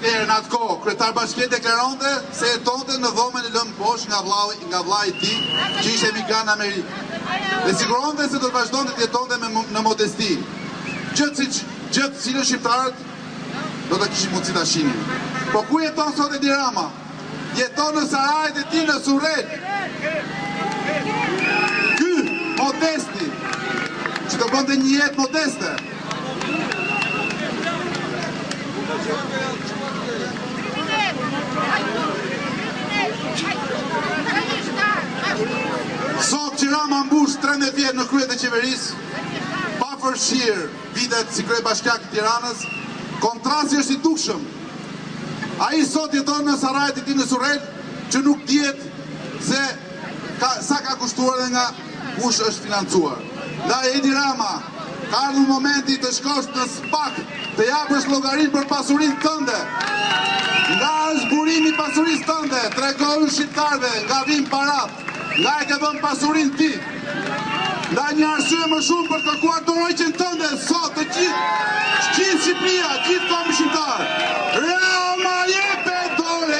Atëherë në atë kohë, kryetar bashkie deklaronte se jetonte në dhomën e lënë poshtë nga vllai i tij, që ishte emigrant në Amerikë. Dhe siguronte se do të vazhdonte të jetonte në modesti. Gjë të cilën shqiptarët do të kishin mundësi ta shihnin. Po ku jeton sot Edi Rama? Jeton në sarajet e tij në Surrel. Ky modesti, që do bënte një jetë modeste. Sot që Rama mbush 13 vjet në kryet e qeverisë, pa përfshirë vitet si kryebashkiak i Tiranës, kontrasti është i dukshëm. Ai sot jeton në sarajet e tij në Surrel, që nuk dihet se sa ka kushtuar dhe nga kush është financuar. Ndaj Edi Rama, ka ardhur momenti të shkosh në SPAK, të japësh llogarinë për pasurinë tënde. Nga është burimi i pasurisë tënde, tregohu shqiptarëve nga vin parat, nga e ke vënë pasurinë ti. Nda një arsye më shumë për kërkuar dorëheqjen tënde, sot të gjithë Shqipëria, gjithë